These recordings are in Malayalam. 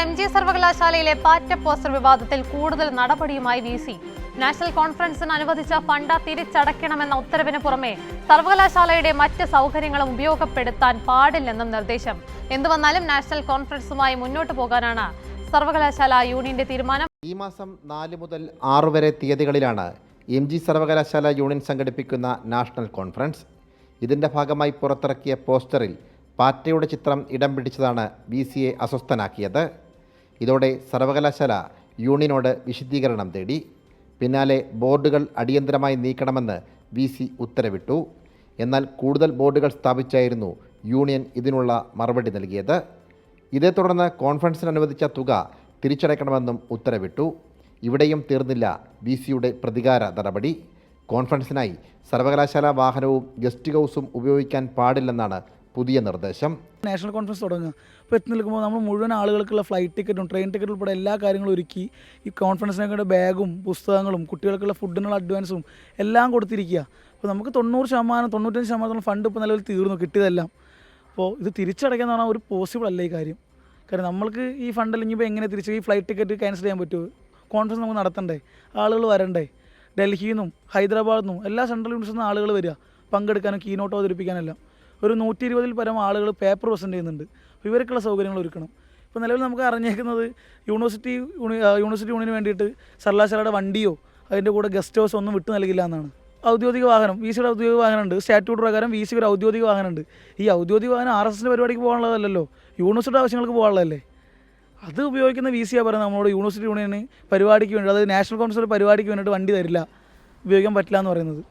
MG സർവകലാശാലയിലെ പാറ്റ പോസ്റ്റർ വിവാദത്തിൽ കൂടുതൽ നടപടിയുമായി VC. നാഷണൽ കോൺഫറൻസിന് അനുവദിച്ച ഫണ്ട് തിരിച്ചടയ്ക്കണമെന്ന ഉത്തരവിന് പുറമെ സർവകലാശാലയുടെ മറ്റ് സൗകര്യങ്ങളും ഉപയോഗപ്പെടുത്താൻ പാടില്ലെന്നും നിർദ്ദേശം. എന്തുവന്നാലും നാഷണൽ കോൺഫറൻസുമായി മുന്നോട്ട് പോകാനാണ് സർവകലാശാല യൂണിയന്റെ തീരുമാനം. ഈ മാസം 4 മുതൽ 6 വരെ തീയതികളിലാണ് MG സർവകലാശാല യൂണിയൻ സംഘടിപ്പിക്കുന്ന നാഷണൽ കോൺഫറൻസ്. ഇതിൻ്റെ ഭാഗമായി പുറത്തിറക്കിയ പോസ്റ്ററിൽ പാറ്റയുടെ ചിത്രം ഇടം പിടിച്ചതാണ് VCയെ അസ്വസ്ഥനാക്കിയത്. ഇതോടെ സർവകലാശാല യൂണിയനോട് വിശദീകരണം തേടി. പിന്നാലെ ബോർഡുകൾ അടിയന്തരമായി നീക്കണമെന്ന് VC ഉത്തരവിട്ടു. എന്നാൽ കൂടുതൽ ബോർഡുകൾ സ്ഥാപിച്ചായിരുന്നു യൂണിയൻ ഇതിനുള്ള മറുപടി നൽകിയത്. ഇതേ തുടർന്ന് കോൺഫറൻസിന് അനുവദിച്ച തുക തിരിച്ചടയ്ക്കണമെന്നും ഉത്തരവിട്ടു. ഇവിടെയും തീർന്നില്ല VCയുടെ പ്രതികാര നടപടി. കോൺഫറൻസിനായി സർവകലാശാല വാഹനവും ഗസ്റ്റ് ഹൗസും ഉപയോഗിക്കാൻ പാടില്ലെന്നാണ് പുതിയ നിർദ്ദേശം. നാഷണൽ കോൺഫറൻസ് തുടങ്ങുക. ഇപ്പോൾ എത്തി നിൽക്കുമ്പോൾ നമ്മൾ മുഴുവൻ ആളുകൾക്കുള്ള ഫ്ലൈറ്റ് ടിക്കറ്റും ട്രെയിൻ ടിക്കറ്റും ഉൾപ്പെടെ എല്ലാ കാര്യങ്ങളും ഒരുക്കി ഈ കോൺഫറൻസിനൊക്കെ ബാഗും പുസ്തകങ്ങളും കുട്ടികൾക്കുള്ള ഫുഡിനുള്ള അഡ്വാൻസും എല്ലാം കൊടുത്തിരിക്കുക. അപ്പോൾ നമുക്ക് 90%, 95% ഫണ്ട് ഇപ്പോൾ നിലവിൽ തീർന്നു കിട്ടിയതെല്ലാം. അപ്പോൾ ഇത് തിരിച്ചടയ്ക്കാന്ന് പറഞ്ഞാൽ ഒരു പോസിബിൾ അല്ല ഈ കാര്യം. കാരണം നമ്മൾക്ക് ഈ ഫണ്ട് അല്ലെങ്കിൽ ഇപ്പോൾ എങ്ങനെ തിരിച്ച് ഈ ഫ്ലൈറ്റ് ടിക്കറ്റ് ക്യാൻസൽ ചെയ്യാൻ പറ്റുമോ? കോൺഫറൻസ് നമുക്ക് നടത്തണ്ടേ, ആളുകൾ വരണ്ടേ? ഡൽഹിയിൽ നിന്നും ഹൈദരാബാദിൽ നിന്നും എല്ലാ സെൻട്രൽ യൂണിവേഴ്സിറ്റിയിൽ നിന്നും ആളുകൾ വരിക പങ്കെടുക്കാനും കീനോട്ട് അവതരിപ്പിക്കാനെല്ലാം. ഒരു 120-ൽ പരം ആളുകൾ പേപ്പർ പ്രസൻറ്റ് ചെയ്യുന്നുണ്ട്. അപ്പോൾ ഇവർക്കുള്ള സൗകര്യങ്ങൾ ഒരുക്കണം. ഇപ്പോൾ നിലവിൽ നമുക്ക് അറിഞ്ഞേക്കുന്നത് യൂണിവേഴ്സിറ്റി യൂണിയന് വേണ്ടിയിട്ട് സർവകലാശാലയുടെ വണ്ടിയോ അതിൻ്റെ കൂടെ ഗസ്റ്റ് ഹൗസ് ഒന്നും വിട്ടു നൽകില്ല എന്നാണ്. ഔദ്യോഗിക വാഹനം VCയുടെ ഔദ്യോഗിക വാഹനമുണ്ട്. സ്റ്റാറ്റ്യൂട്ട് പ്രകാരം VCയുടെ ഒരു ഔദ്യോഗിക വാഹനമുണ്ട്. ഈ ഔദ്യോഗിക വാഹനം RSSൻ്റെ പരിപാടിക്ക് പോകാനുള്ളതല്ലല്ലോ, യൂണിവേഴ്സിറ്റിയുടെ ആവശ്യങ്ങൾക്ക് പോകാനുള്ളതല്ലേ. അത് ഉപയോഗിക്കുന്ന VCയാണ് പറയുന്നത് നമ്മളോട് യൂണിവേഴ്സിറ്റി യൂണിയന് പരിപാടിക്ക് വേണ്ടി, അതായത് നാഷണൽ കോൺഫറൻസ് പരിപാടിക്ക് വേണ്ടിയിട്ട് വണ്ടി തരില്ല, ഉപയോഗിക്കാൻ പറ്റില്ല എന്ന് പറയുന്നത്.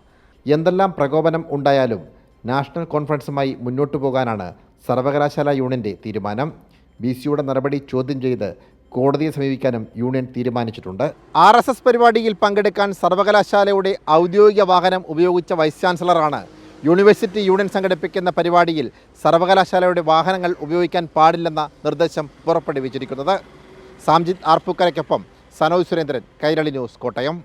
എന്തെല്ലാം പ്രകോപനം ഉണ്ടായാലും നാഷണൽ കോൺഫറൻസുമായി മുന്നോട്ടു പോകാനാണ് സർവകലാശാല യൂണിയൻ്റെ തീരുമാനം. VCയുടെ നടപടി ചോദ്യം ചെയ്ത് കോടതിയെ സമീപിക്കാനും യൂണിയൻ തീരുമാനിച്ചിട്ടുണ്ട്. RSS പരിപാടിയിൽ പങ്കെടുക്കാൻ സർവകലാശാലയുടെ ഔദ്യോഗിക വാഹനം ഉപയോഗിച്ച വൈസ് ചാൻസലറാണ് യൂണിവേഴ്സിറ്റി യൂണിയൻ സംഘടിപ്പിക്കുന്ന പരിപാടിയിൽ സർവകലാശാലയുടെ വാഹനങ്ങൾ ഉപയോഗിക്കാൻ പാടില്ലെന്ന നിർദ്ദേശം പുറപ്പെടുവിച്ചിരിക്കുന്നത്. സാംജിത് ആർപ്പൂക്കരയ്ക്കൊപ്പം സനോജ് സുരേന്ദ്രൻ, കൈരളി ന്യൂസ്, കോട്ടയം.